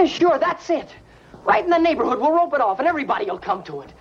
Sure, that's it. Right in the neighborhood, we'll rope it off and everybody'll come to it.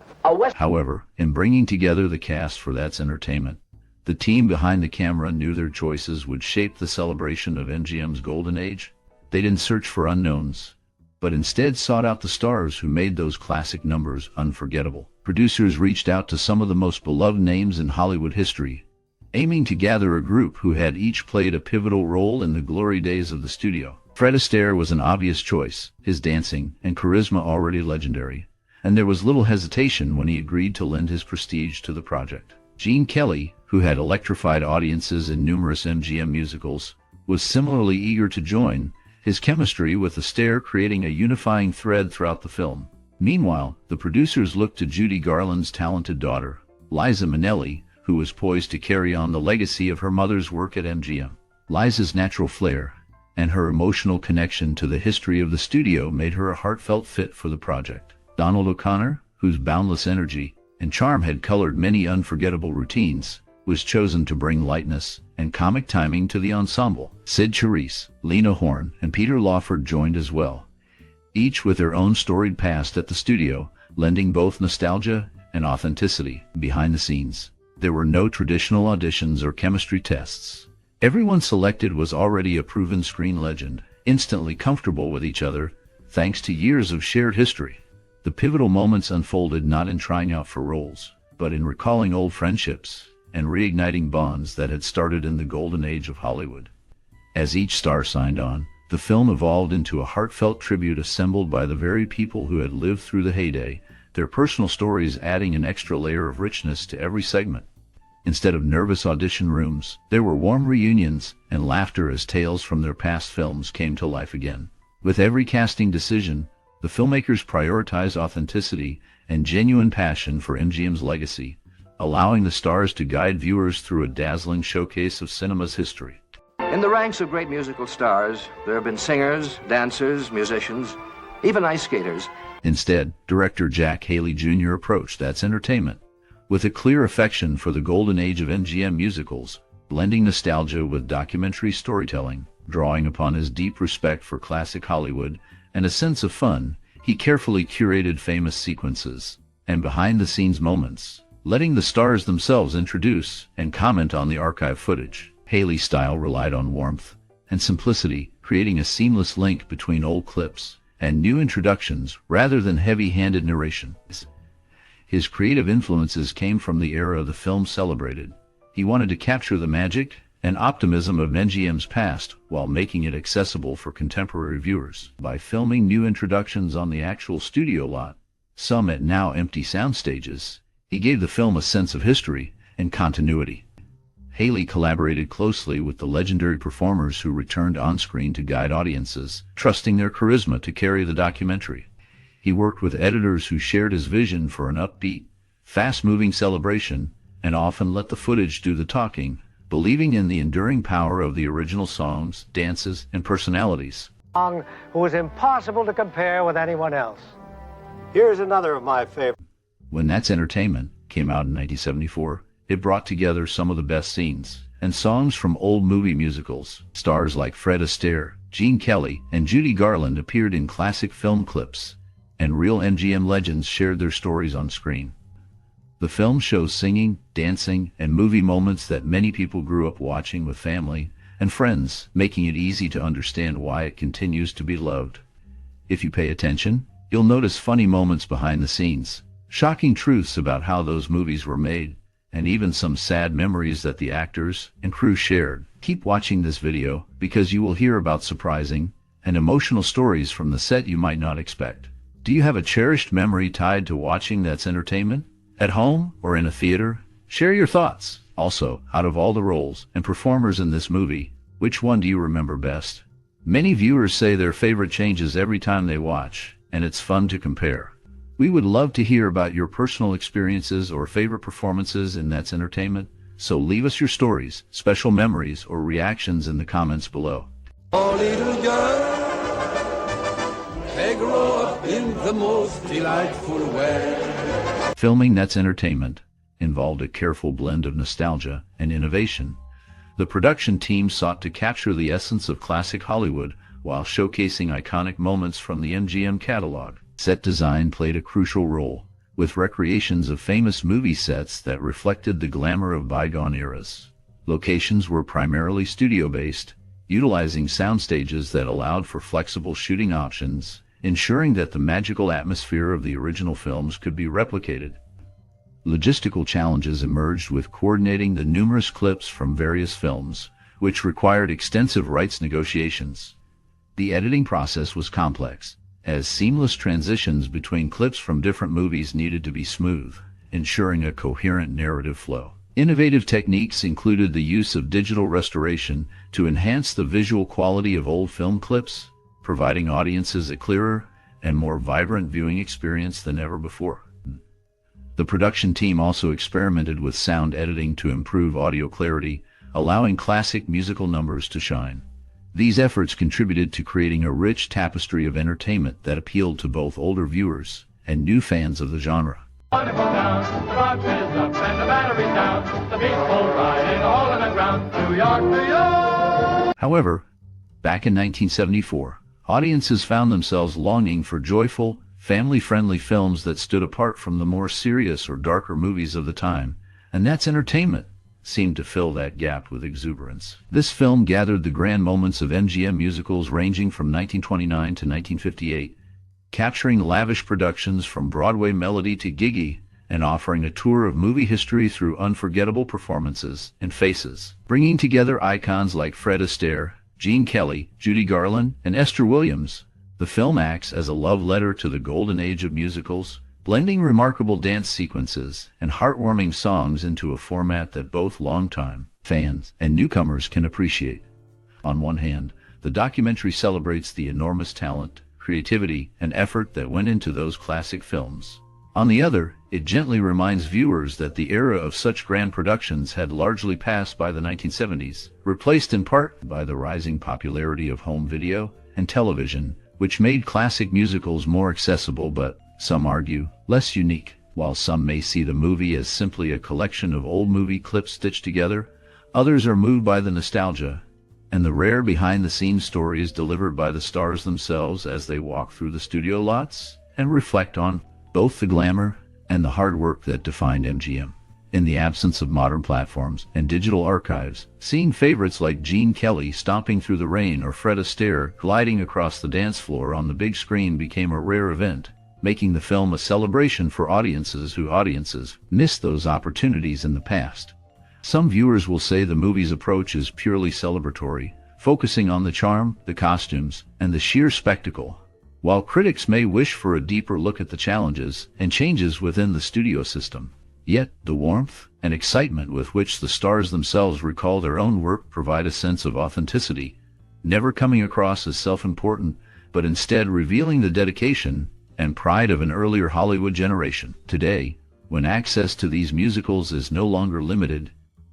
However, in bringing together the cast for That's Entertainment, the team behind the camera knew their choices would shape the celebration of MGM's golden age. They didn't search for unknowns, but instead sought out the stars who made those classic numbers unforgettable. Producers reached out to some of the most beloved names in Hollywood history, aiming to gather a group who had each played a pivotal role in the glory days of the studio. Fred Astaire was an obvious choice, his dancing and charisma already legendary, and there was little hesitation when he agreed to lend his prestige to the project. Gene Kelly, who had electrified audiences in numerous MGM musicals, was similarly eager to join, his chemistry with Astaire creating a unifying thread throughout the film. Meanwhile, the producers looked to Judy Garland's talented daughter, Liza Minnelli, who was poised to carry on the legacy of her mother's work at MGM. Liza's natural flair and her emotional connection to the history of the studio made her a heartfelt fit for the project. Donald O'Connor, whose boundless energy and charm had colored many unforgettable routines, was chosen to bring lightness and comic timing to the ensemble. Sid Charisse, Lena Horne, and Peter Lawford joined as well, each with their own storied past at the studio, lending both nostalgia and authenticity behind the scenes. There were no traditional auditions or chemistry tests. Everyone selected was already a proven screen legend, instantly comfortable with each other, thanks to years of shared history. The pivotal moments unfolded not in trying out for roles, but in recalling old friendships and reigniting bonds that had started in the golden age of Hollywood. As each star signed on, the film evolved into a heartfelt tribute assembled by the very people who had lived through the heyday, their personal stories adding an extra layer of richness to every segment. Instead of nervous audition rooms, there were warm reunions and laughter as tales from their past films came to life again. With every casting decision, the filmmakers prioritized authenticity and genuine passion for MGM's legacy, allowing the stars to guide viewers through a dazzling showcase of cinema's history. In the ranks of great musical stars, there have been singers, dancers, musicians, even ice skaters. Instead, director Jack Haley Jr. approached That's Entertainment with a clear affection for the golden age of MGM musicals, blending nostalgia with documentary storytelling. Drawing upon his deep respect for classic Hollywood and a sense of fun, he carefully curated famous sequences and behind-the-scenes moments, letting the stars themselves introduce and comment on the archive footage. Haley's style relied on warmth and simplicity, creating a seamless link between old clips and new introductions rather than heavy-handed narration. His creative influences came from the era the film celebrated. He wanted to capture the magic and optimism of MGM's past while making it accessible for contemporary viewers. By filming new introductions on the actual studio lot, some at now empty sound stages, he gave the film a sense of history and continuity. Haley collaborated closely with the legendary performers who returned on-screen to guide audiences, trusting their charisma to carry the documentary. He worked with editors who shared his vision for an upbeat, fast-moving celebration, and often let the footage do the talking, believing in the enduring power of the original songs, dances, and personalities. Who was impossible to compare with anyone else. Here's another of my favorites. When That's Entertainment came out in 1974, it brought together some of the best scenes and songs from old movie musicals. Stars like Fred Astaire, Gene Kelly, and Judy Garland appeared in classic film clips, and real MGM legends shared their stories on screen. The film shows singing, dancing, and movie moments that many people grew up watching with family and friends, making it easy to understand why it continues to be loved. If you pay attention, you'll notice funny moments behind the scenes, shocking truths about how those movies were made, and even some sad memories that the actors and crew shared. Keep watching this video because you will hear about surprising and emotional stories from the set you might not expect. Do you have a cherished memory tied to watching That's Entertainment? At home or in a theater? Share your thoughts. Also, out of all the roles and performers in this movie, which one do you remember best? Many viewers say their favorite changes every time they watch, and it's fun to compare. We would love to hear about your personal experiences or favorite performances in That's Entertainment, so leave us your stories, special memories, or reactions in the comments below. Oh, little girl, they grow up in the most delightful way. Filming That's Entertainment involved a careful blend of nostalgia and innovation. The production team sought to capture the essence of classic Hollywood while showcasing iconic moments from the MGM catalog. Set design played a crucial role, with recreations of famous movie sets that reflected the glamour of bygone eras. Locations were primarily studio-based, utilizing sound stages that allowed for flexible shooting options, ensuring that the magical atmosphere of the original films could be replicated. Logistical challenges emerged with coordinating the numerous clips from various films, which required extensive rights negotiations. The editing process was complex, as seamless transitions between clips from different movies needed to be smooth, ensuring a coherent narrative flow. Innovative techniques included the use of digital restoration to enhance the visual quality of old film clips, providing audiences a clearer and more vibrant viewing experience than ever before. The production team also experimented with sound editing to improve audio clarity, allowing classic musical numbers to shine. These efforts contributed to creating a rich tapestry of entertainment that appealed to both older viewers and new fans of the genre. Wonderful town, the Bronx is up and the battery's down, the people riding all on the ground, New York, New York. However, back in 1974, audiences found themselves longing for joyful, family-friendly films that stood apart from the more serious or darker movies of the time, and That's Entertainment seemed to fill that gap with exuberance. This film gathered the grand moments of MGM musicals ranging from 1929 to 1958, capturing lavish productions from Broadway Melody to Gigi, and offering a tour of movie history through unforgettable performances and faces. Bringing together icons like Fred Astaire, Gene Kelly, Judy Garland, and Esther Williams, the film acts as a love letter to the golden age of musicals, blending remarkable dance sequences and heartwarming songs into a format that both longtime fans and newcomers can appreciate. On one hand, the documentary celebrates the enormous talent, creativity, and effort that went into those classic films. On the other, it gently reminds viewers that the era of such grand productions had largely passed by the 1970s, replaced in part by the rising popularity of home video and television, which made classic musicals more accessible but, some argue, less unique. While some may see the movie as simply a collection of old movie clips stitched together, others are moved by the nostalgia and the rare behind-the-scenes stories delivered by the stars themselves as they walk through the studio lots and reflect on both the glamour and the hard work that defined MGM. In the absence of modern platforms and digital archives, seeing favorites like Gene Kelly stomping through the rain or Fred Astaire gliding across the dance floor on the big screen became a rare event, making the film a celebration for audiences who missed those opportunities in the past. Some viewers will say the movie's approach is purely celebratory, focusing on the charm, the costumes, and the sheer spectacle, while critics may wish for a deeper look at the challenges and changes within the studio system. Yet, the warmth and excitement with which the stars themselves recall their own work provide a sense of authenticity, never coming across as self-important, but instead revealing the dedication and pride of an earlier Hollywood generation. Today, when access to these musicals is no longer limited,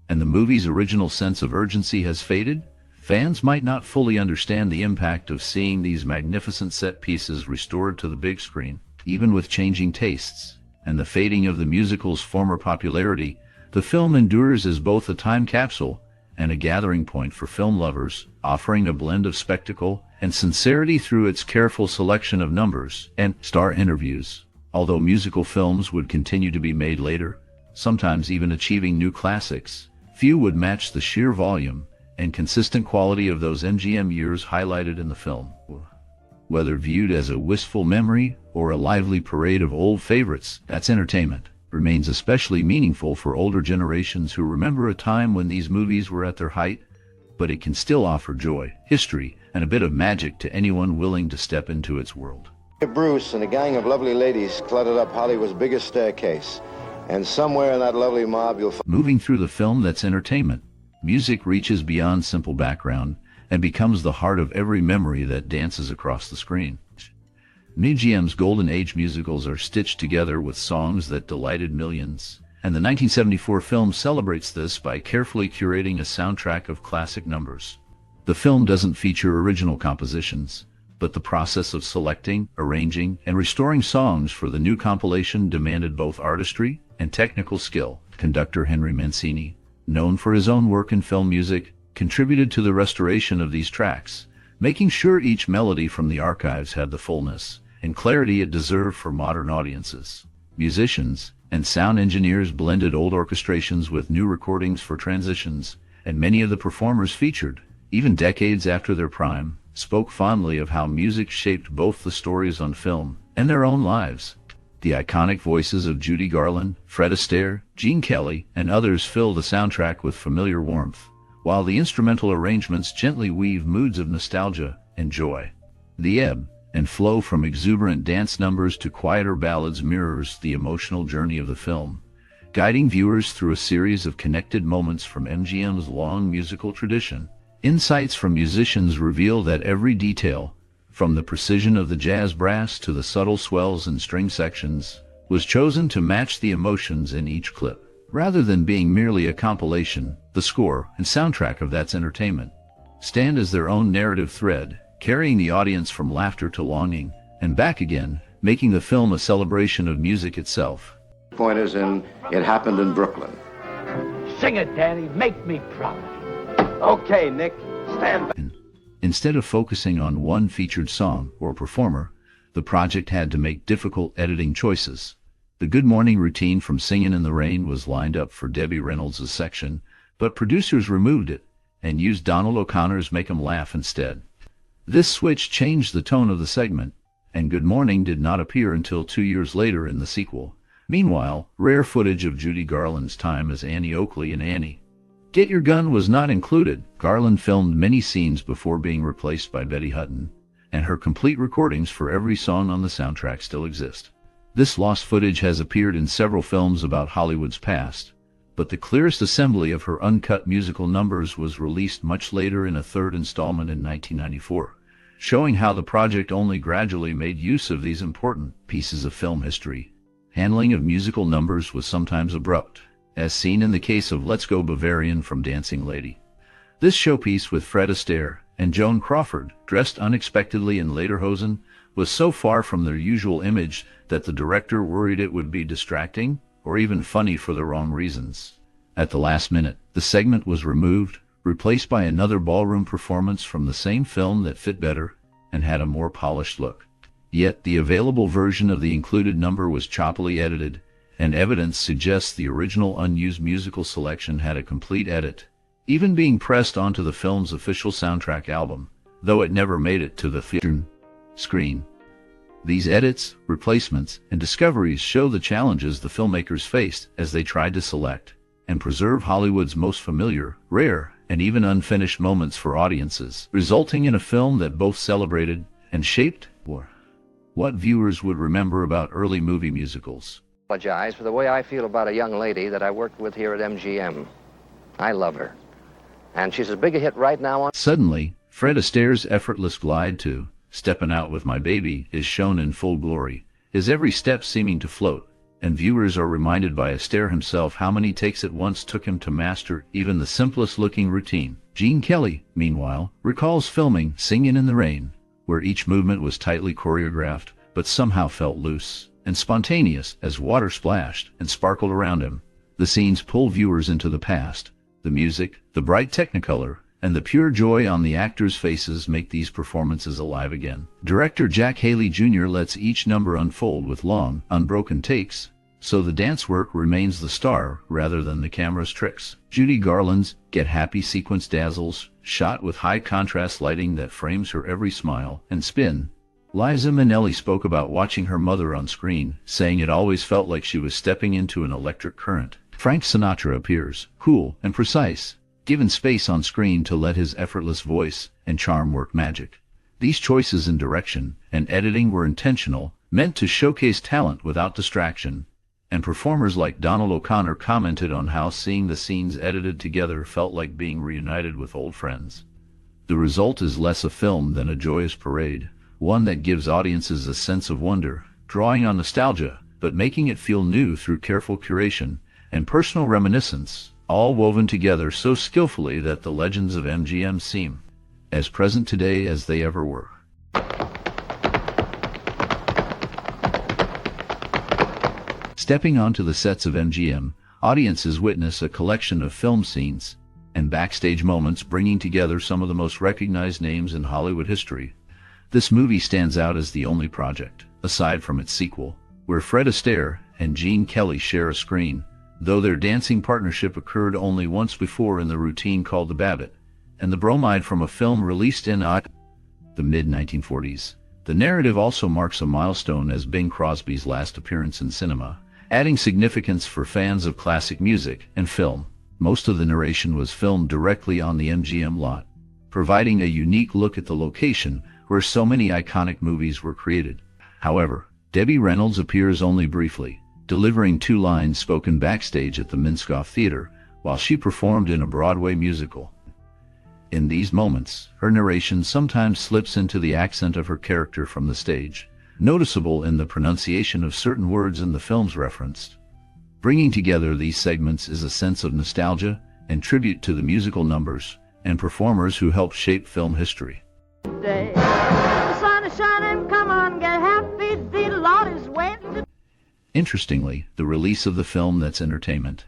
and the movie's original sense of urgency has faded, fans might not fully understand the impact of seeing these magnificent set pieces restored to the big screen. Even with changing tastes and the fading of the musical's former popularity, the film endures as both a time capsule and a gathering point for film lovers, offering a blend of spectacle and sincerity through its careful selection of numbers and star interviews. Although musical films would continue to be made later, sometimes even achieving new classics, few would match the sheer volume and consistent quality of those MGM years highlighted in the film. Whether viewed as a wistful memory or a lively parade of old favorites, That's Entertainment remains especially meaningful for older generations who remember a time when these movies were at their height, but it can still offer joy, history, and a bit of magic to anyone willing to step into its world. Bruce and a gang of lovely ladies cluttered up Hollywood's biggest staircase. And somewhere in that lovely mob you'll find... Moving through the film That's Entertainment, music reaches beyond simple background and becomes the heart of every memory that dances across the screen. MGM's Golden Age musicals are stitched together with songs that delighted millions, and the 1974 film celebrates this by carefully curating a soundtrack of classic numbers. The film doesn't feature original compositions, but the process of selecting, arranging, and restoring songs for the new compilation demanded both artistry and technical skill. Conductor Henry Mancini, known for his own work in film music, contributed to the restoration of these tracks, making sure each melody from the archives had the fullness and clarity it deserved for modern audiences. Musicians and sound engineers blended old orchestrations with new recordings for transitions, and many of the performers featured, even decades after their prime, spoke fondly of how music shaped both the stories on film and their own lives. The iconic voices of Judy Garland, Fred Astaire, Gene Kelly, and others fill the soundtrack with familiar warmth, while the instrumental arrangements gently weave moods of nostalgia and joy. The ebb and flow from exuberant dance numbers to quieter ballads mirrors the emotional journey of the film, guiding viewers through a series of connected moments from MGM's long musical tradition. Insights from musicians reveal that every detail, from the precision of the jazz brass to the subtle swells and string sections, was chosen to match the emotions in each clip. Rather than being merely a compilation, the score and soundtrack of That's Entertainment stand as their own narrative thread, carrying the audience from laughter to longing and back again, making the film a celebration of music itself. Point is in It Happened in Brooklyn. Sing it, Danny. Make me proud. Okay, Nick, stand back. Instead of focusing on one featured song or performer, the project had to make difficult editing choices. The Good Morning routine from Singin' in the Rain was lined up for Debbie Reynolds' section, but producers removed it and used Donald O'Connor's Make 'Em Laugh instead. This switch changed the tone of the segment, and Good Morning did not appear until 2 years later in the sequel. Meanwhile, rare footage of Judy Garland's time as Annie Oakley in Annie, Get Your Gun was not included. Garland filmed many scenes before being replaced by Betty Hutton, and her complete recordings for every song on the soundtrack still exist. This lost footage has appeared in several films about Hollywood's past, but the clearest assembly of her uncut musical numbers was released much later in a third installment in 1994, showing how the project only gradually made use of these important pieces of film history. Handling of musical numbers was sometimes abrupt, as seen in the case of Let's Go Bavarian from Dancing Lady. This showpiece with Fred Astaire and Joan Crawford, dressed unexpectedly in lederhosen, was so far from their usual image that the director worried it would be distracting or even funny for the wrong reasons. At the last minute, the segment was removed, replaced by another ballroom performance from the same film that fit better and had a more polished look. Yet the available version of the included number was choppily edited, and evidence suggests the original unused musical selection had a complete edit, even being pressed onto the film's official soundtrack album, though it never made it to the theater screen. These edits, replacements, and discoveries show the challenges the filmmakers faced as they tried to select and preserve Hollywood's most familiar, rare, and even unfinished moments for audiences, resulting in a film that both celebrated and shaped what viewers would remember about early movie musicals. I apologize for the way I feel about a young lady that I worked with here at MGM. I love her. And she's as big a hit right now on... Suddenly, Fred Astaire's effortless glide to Steppin' Out With My Baby is shown in full glory, his every step seeming to float, and viewers are reminded by Astaire himself how many takes it once took him to master even the simplest-looking routine. Gene Kelly, meanwhile, recalls filming Singin' in the Rain, where each movement was tightly choreographed, but somehow felt loose and spontaneous as water splashed and sparkled around him. The scenes pull viewers into the past. The music, the bright technicolor, and the pure joy on the actors' faces make these performances alive again. Director Jack Haley Jr. lets each number unfold with long, unbroken takes, so the dance work remains the star rather than the camera's tricks. Judy Garland's Get Happy sequence dazzles, shot with high-contrast lighting that frames her every smile and spin. Liza Minnelli spoke about watching her mother on screen, saying it always felt like she was stepping into an electric current. Frank Sinatra appears, cool and precise, given space on screen to let his effortless voice and charm work magic. These choices in direction and editing were intentional, meant to showcase talent without distraction, and performers like Donald O'Connor commented on how seeing the scenes edited together felt like being reunited with old friends. The result is less a film than a joyous parade, one that gives audiences a sense of wonder, drawing on nostalgia, but making it feel new through careful curation and personal reminiscence, all woven together so skillfully that the legends of MGM seem as present today as they ever were. Stepping onto the sets of MGM, audiences witness a collection of film scenes and backstage moments bringing together some of the most recognized names in Hollywood history. This movie stands out as the only project, aside from its sequel, where Fred Astaire and Gene Kelly share a screen, though their dancing partnership occurred only once before in the routine called The Babbitt, and the bromide from a film released in the mid-1940s. The narrative also marks a milestone as Bing Crosby's last appearance in cinema, adding significance for fans of classic music and film. Most of the narration was filmed directly on the MGM lot, providing a unique look at the location where so many iconic movies were created. However, Debbie Reynolds appears only briefly, delivering 2 lines spoken backstage at the Minskoff Theater while she performed in a Broadway musical. In these moments, her narration sometimes slips into the accent of her character from the stage, noticeable in the pronunciation of certain words in the films referenced. Bringing together these segments is a sense of nostalgia and tribute to the musical numbers and performers who helped shape film history. The sun is shining, come on, get happy, the Lord is waiting. Interestingly, the release of the film That's Entertainment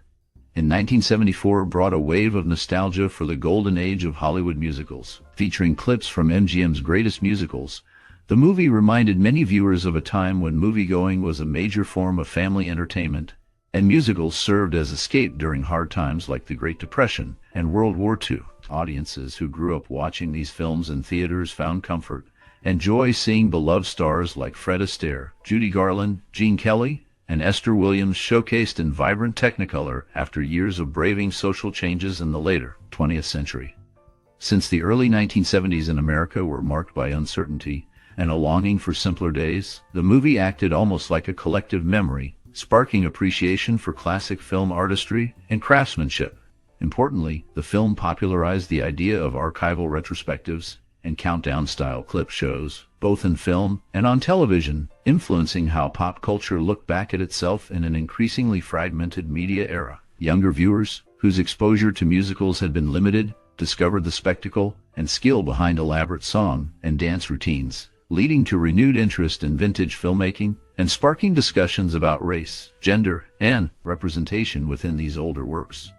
in 1974 brought a wave of nostalgia for the golden age of Hollywood musicals. Featuring clips from MGM's greatest musicals, the movie reminded many viewers of a time when moviegoing was a major form of family entertainment, and musicals served as escape during hard times like the Great Depression and World War II. Audiences who grew up watching these films in theaters found comfort and joy seeing beloved stars like Fred Astaire, Judy Garland, Gene Kelly, and Esther Williams showcased in vibrant Technicolor after years of braving social changes in the later 20th century. Since the early 1970s in America were marked by uncertainty and a longing for simpler days, the movie acted almost like a collective memory, sparking appreciation for classic film artistry and craftsmanship. Importantly, the film popularized the idea of archival retrospectives and countdown-style clip shows, both in film and on television, influencing how pop culture looked back at itself in an increasingly fragmented media era. Younger viewers, whose exposure to musicals had been limited, discovered the spectacle and skill behind elaborate song and dance routines, leading to renewed interest in vintage filmmaking and sparking discussions about race, gender, and representation within these older works.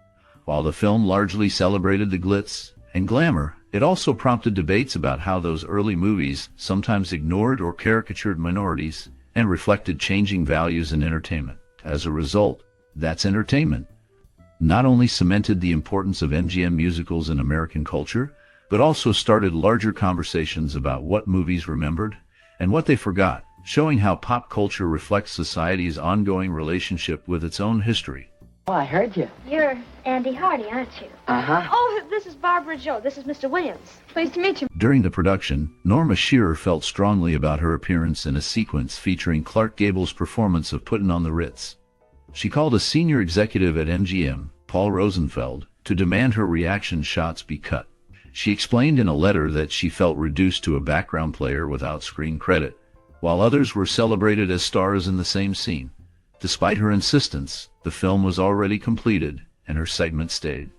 While the film largely celebrated the glitz and glamour, it also prompted debates about how those early movies sometimes ignored or caricatured minorities and reflected changing values in entertainment. As a result, That's Entertainment not only cemented the importance of MGM musicals in American culture, but also started larger conversations about what movies remembered and what they forgot, showing how pop culture reflects society's ongoing relationship with its own history. Oh, I heard you. You're Andy Hardy, aren't you? Uh-huh. Oh, this is Barbara Joe. This is Mr. Williams. Pleased to meet you. During the production, Norma Shearer felt strongly about her appearance in a sequence featuring Clark Gable's performance of Puttin' on the Ritz. She called a senior executive at MGM, Paul Rosenfeld, to demand her reaction shots be cut. She explained in a letter that she felt reduced to a background player without screen credit, while others were celebrated as stars in the same scene. Despite her insistence, the film was already completed, and her segment stayed.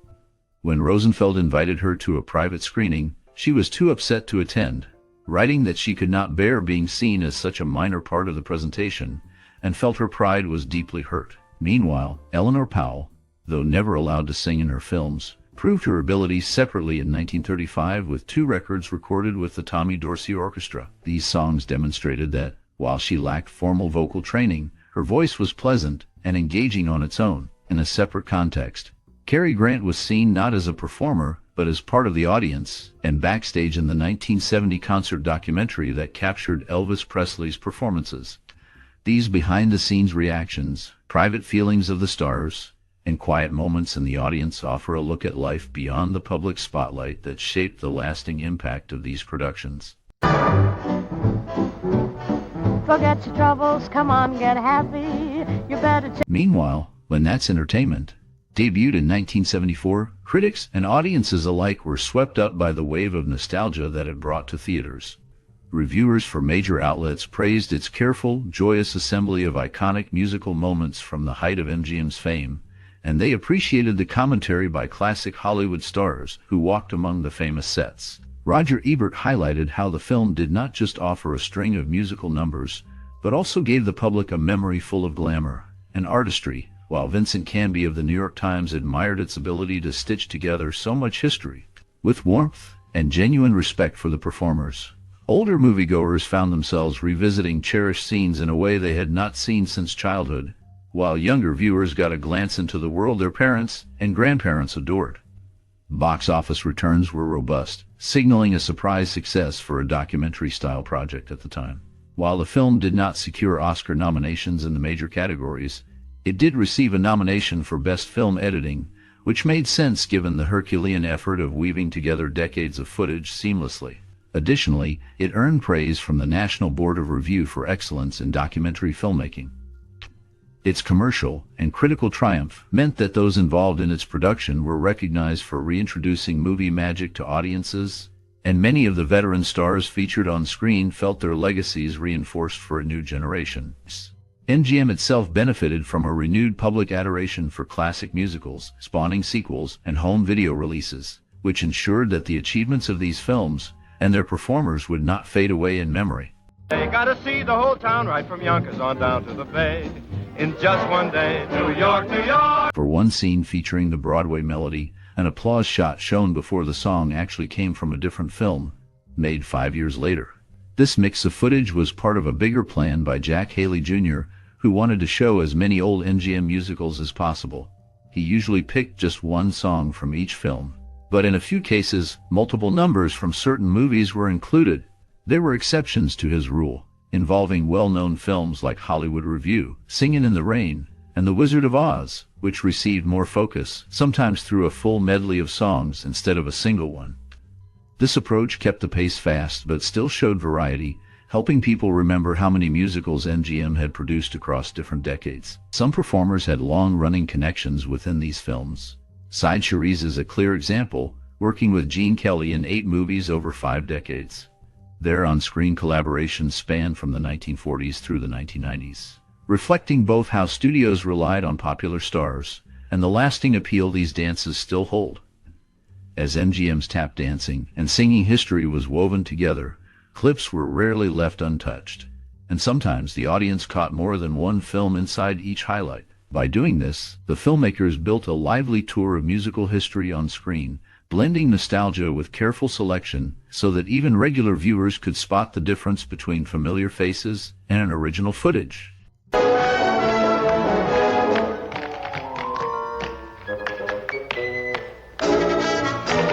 When Rosenfeld invited her to a private screening, she was too upset to attend, writing that she could not bear being seen as such a minor part of the presentation, and felt her pride was deeply hurt. Meanwhile, Eleanor Powell, though never allowed to sing in her films, proved her abilities separately in 1935 with 2 records recorded with the Tommy Dorsey Orchestra. These songs demonstrated that, while she lacked formal vocal training, her voice was pleasant and engaging on its own. In a separate context, Cary Grant was seen not as a performer, but as part of the audience and backstage in the 1970 concert documentary that captured Elvis Presley's performances. These behind-the-scenes reactions, private feelings of the stars, and quiet moments in the audience offer a look at life beyond the public spotlight that shaped the lasting impact of these productions. Forget your troubles, come on, get happy. You better Meanwhile, when That's Entertainment debuted in 1974, critics and audiences alike were swept up by the wave of nostalgia that it brought to theaters. Reviewers for major outlets praised its careful, joyous assembly of iconic musical moments from the height of MGM's fame, and they appreciated the commentary by classic Hollywood stars who walked among the famous sets. Roger Ebert highlighted how the film did not just offer a string of musical numbers, but also gave the public a memory full of glamour and artistry, while Vincent Canby of the New York Times admired its ability to stitch together so much history with warmth and genuine respect for the performers. Older moviegoers found themselves revisiting cherished scenes in a way they had not seen since childhood, while younger viewers got a glance into the world their parents and grandparents adored. Box office returns were robust, signaling a surprise success for a documentary-style project at the time. While the film did not secure Oscar nominations in the major categories, it did receive a nomination for Best Film Editing, which made sense given the Herculean effort of weaving together decades of footage seamlessly. Additionally, it earned praise from the National Board of Review for excellence in documentary filmmaking. Its commercial and critical triumph meant that those involved in its production were recognized for reintroducing movie magic to audiences, and many of the veteran stars featured on screen felt their legacies reinforced for a new generation. MGM itself benefited from a renewed public adoration for classic musicals, spawning sequels and home video releases, which ensured that the achievements of these films and their performers would not fade away in memory. They gotta see the whole town right from Yonkers on down to the Bay in just one day. New York, New York! For one scene featuring the Broadway melody, an applause shot shown before the song actually came from a different film, made 5 years later. This mix of footage was part of a bigger plan by Jack Haley Jr., who wanted to show as many old MGM musicals as possible. He usually picked just one song from each film, but in a few cases, multiple numbers from certain movies were included. There were exceptions to his rule, involving well-known films like Hollywood Revue, Singin' in the Rain, and The Wizard of Oz, which received more focus, sometimes through a full medley of songs instead of a single one. This approach kept the pace fast but still showed variety, helping people remember how many musicals MGM had produced across different decades. Some performers had long-running connections within these films. Side Charisse is a clear example, working with Gene Kelly in 8 movies over 5 decades. Their on-screen collaborations span from the 1940s through the 1990s, reflecting both how studios relied on popular stars and the lasting appeal these dances still hold. As MGM's tap dancing and singing history was woven together, clips were rarely left untouched, and sometimes the audience caught more than one film inside each highlight. By doing this, the filmmakers built a lively tour of musical history on screen, blending nostalgia with careful selection so that even regular viewers could spot the difference between familiar faces and original footage.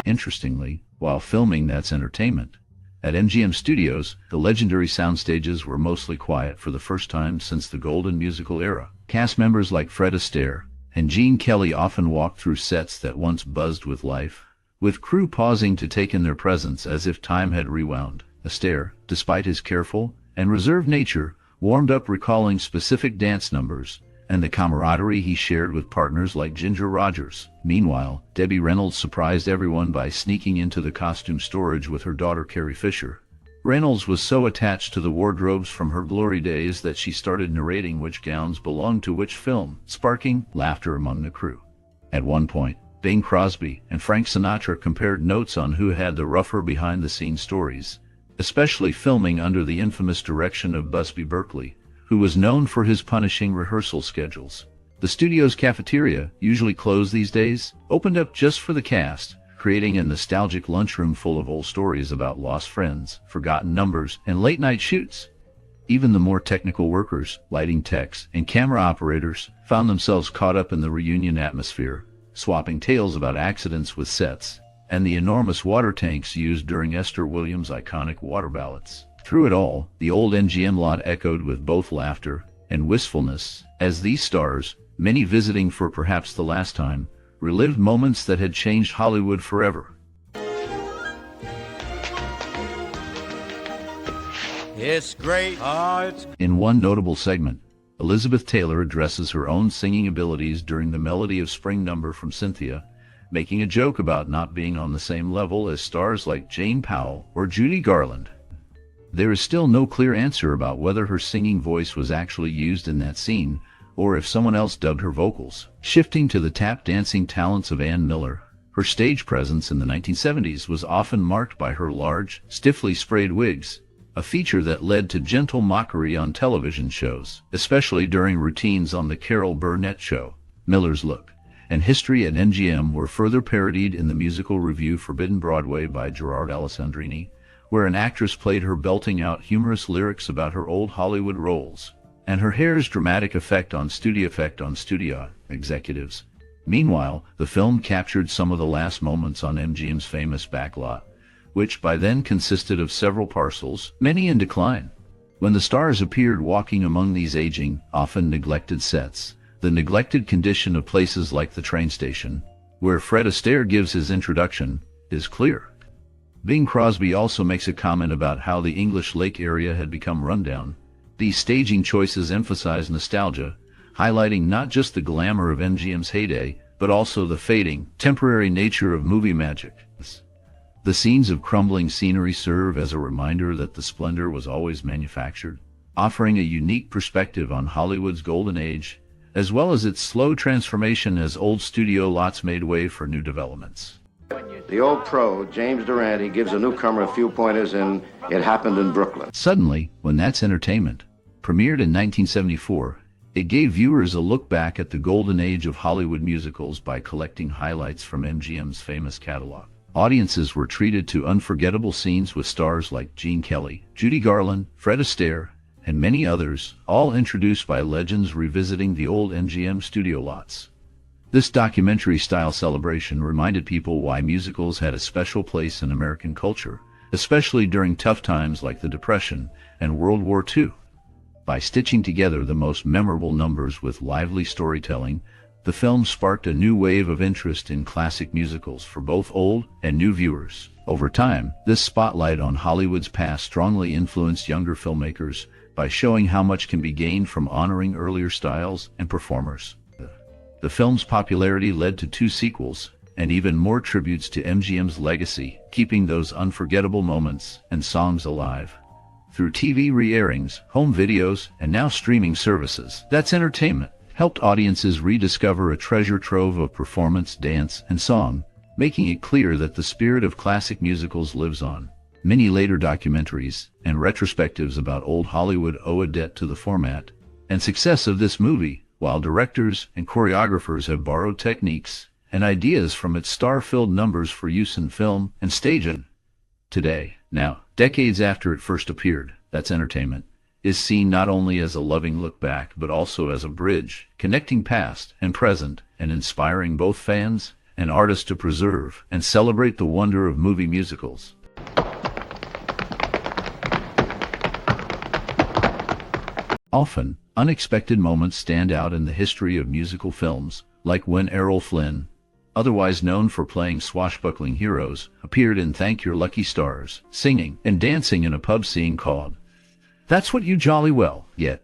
Interestingly, while filming That's Entertainment, at MGM Studios, the legendary sound stages were mostly quiet for the first time since the golden musical era. Cast members like Fred Astaire and Gene Kelly often walked through sets that once buzzed with life, with crew pausing to take in their presence as if time had rewound. Astaire, despite his careful and reserved nature, warmed up recalling specific dance numbers and the camaraderie he shared with partners like Ginger Rogers. Meanwhile, Debbie Reynolds surprised everyone by sneaking into the costume storage with her daughter Carrie Fisher. Reynolds was so attached to the wardrobes from her glory days that she started narrating which gowns belonged to which film, sparking laughter among the crew. At one point, Bing Crosby and Frank Sinatra compared notes on who had the rougher behind-the-scenes stories, especially filming under the infamous direction of Busby Berkeley, who was known for his punishing rehearsal schedules. The studio's cafeteria, usually closed these days, opened up just for the cast, creating a nostalgic lunchroom full of old stories about lost friends, forgotten numbers, and late-night shoots. Even the more technical workers, lighting techs, and camera operators, found themselves caught up in the reunion atmosphere, swapping tales about accidents with sets, and the enormous water tanks used during Esther Williams' iconic water ballads. Through it all, the old MGM lot echoed with both laughter and wistfulness, as these stars, many visiting for perhaps the last time, relived moments that had changed Hollywood forever. It's great. In one notable segment, Elizabeth Taylor addresses her own singing abilities during the Melody of Spring number from Cynthia, making a joke about not being on the same level as stars like Jane Powell or Judy Garland. There is still no clear answer about whether her singing voice was actually used in that scene, or if someone else dubbed her vocals. Shifting to the tap dancing talents of Ann Miller, her stage presence in the 1970s was often marked by her large, stiffly sprayed wigs, a feature that led to gentle mockery on television shows, especially during routines on The Carol Burnett Show. Miller's Look, and History at MGM were further parodied in the musical Revue Forbidden Broadway by Gerard Alessandrini, where an actress played her belting out humorous lyrics about her old Hollywood roles, and her hair's dramatic effect on studio executives. Meanwhile, the film captured some of the last moments on MGM's famous backlot, which by then consisted of several parcels, many in decline. When the stars appeared walking among these aging, often neglected sets, the neglected condition of places like the train station, where Fred Astaire gives his introduction, is clear. Bing Crosby also makes a comment about how the English Lake area had become rundown. These staging choices emphasize nostalgia, highlighting not just the glamour of MGM's heyday, but also the fading, temporary nature of movie magic. The scenes of crumbling scenery serve as a reminder that the splendor was always manufactured, offering a unique perspective on Hollywood's golden age, as well as its slow transformation as old studio lots made way for new developments. The old pro, James Durant, he gives a newcomer a few pointers in It Happened in Brooklyn. Suddenly, when That's Entertainment premiered in 1974, it gave viewers a look back at the golden age of Hollywood musicals by collecting highlights from MGM's famous catalog. Audiences were treated to unforgettable scenes with stars like Gene Kelly, Judy Garland, Fred Astaire, and many others, all introduced by legends revisiting the old MGM studio lots. This documentary-style celebration reminded people why musicals had a special place in American culture, especially during tough times like the Depression and World War II. By stitching together the most memorable numbers with lively storytelling, the film sparked a new wave of interest in classic musicals for both old and new viewers. Over time, this spotlight on Hollywood's past strongly influenced younger filmmakers by showing how much can be gained from honoring earlier styles and performers. The film's popularity led to 2 sequels, and even more tributes to MGM's legacy, keeping those unforgettable moments and songs alive. Through TV re-airings, home videos, and now streaming services, That's Entertainment helped audiences rediscover a treasure trove of performance, dance, and song, making it clear that the spirit of classic musicals lives on. Many later documentaries and retrospectives about old Hollywood owe a debt to the format and success of this movie, while directors and choreographers have borrowed techniques and ideas from its star-filled numbers for use in film and staging. Today, now, decades after it first appeared, That's Entertainment is seen not only as a loving look back, but also as a bridge connecting past and present and inspiring both fans and artists to preserve and celebrate the wonder of movie musicals. Often, unexpected moments stand out in the history of musical films, like when Errol Flynn, otherwise known for playing swashbuckling heroes, appeared in Thank Your Lucky Stars, singing and dancing in a pub scene called That's What You Jolly Well Get.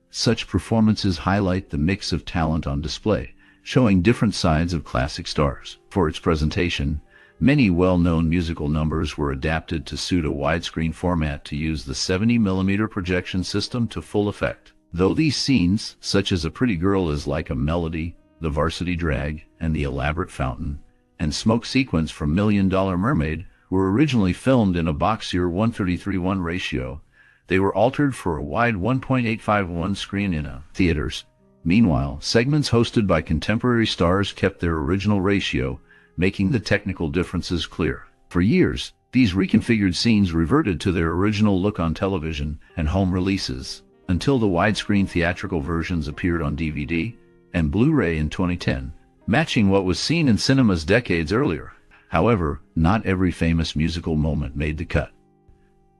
Such performances highlight the mix of talent on display, showing different sides of classic stars. For its presentation, many well-known musical numbers were adapted to suit a widescreen format to use the 70mm projection system to full effect. Though these scenes, such as A Pretty Girl Is Like a Melody, The Varsity Drag, and The Elaborate Fountain, and smoke sequence from $1 Million Mermaid, were originally filmed in a boxier 1:33:1 ratio, they were altered for a wide 1.851 screen in theaters. Meanwhile, segments hosted by contemporary stars kept their original ratio, making the technical differences clear. For years, these reconfigured scenes reverted to their original look on television and home releases, until the widescreen theatrical versions appeared on DVD and Blu-ray in 2010, matching what was seen in cinemas decades earlier. However, not every famous musical moment made the cut.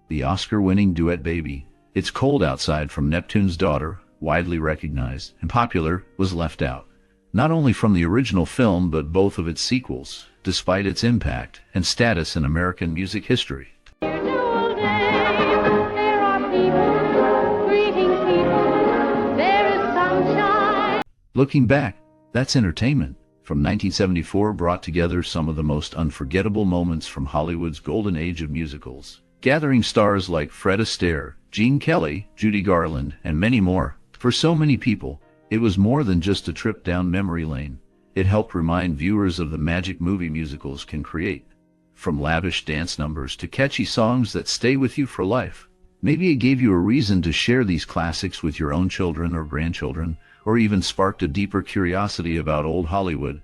The Oscar-winning duet Baby, It's Cold Outside from Neptune's Daughter, widely recognized and popular, was left out, not only from the original film but both of its sequels, despite its impact and status in American music history. Looking back, That's Entertainment from 1974 brought together some of the most unforgettable moments from Hollywood's golden age of musicals, gathering stars like Fred Astaire, Gene Kelly, Judy Garland, and many more. For so many people, it was more than just a trip down memory lane. It helped remind viewers of the magic movie musicals can create, from lavish dance numbers to catchy songs that stay with you for life. Maybe it gave you a reason to share these classics with your own children or grandchildren, or even sparked a deeper curiosity about old Hollywood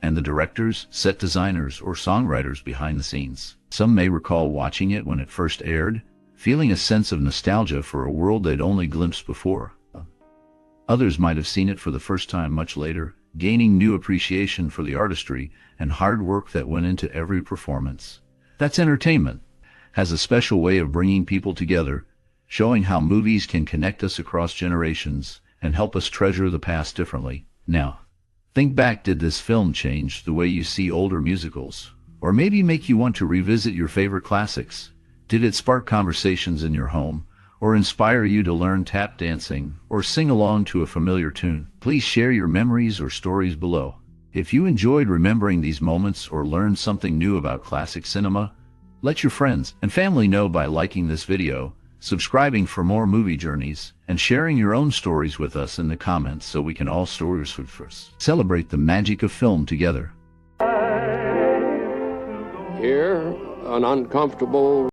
and the directors, set designers, or songwriters behind the scenes. Some may recall watching it when it first aired, feeling a sense of nostalgia for a world they'd only glimpsed before. Others might have seen it for the first time much later, gaining new appreciation for the artistry and hard work that went into every performance. That's entertainment. Has a special way of bringing people together, showing how movies can connect us across generations and help us treasure the past differently. Now, think back, did this film change the way you see older musicals? Or maybe make you want to revisit your favorite classics? Did it spark conversations in your home, or inspire you to learn tap dancing, or sing along to a familiar tune? Please share your memories or stories below. If you enjoyed remembering these moments or learned something new about classic cinema, let your friends and family know by liking this video, subscribing for more movie journeys, and sharing your own stories with us in the comments so we can all celebrate the magic of film together. Here, an uncomfortable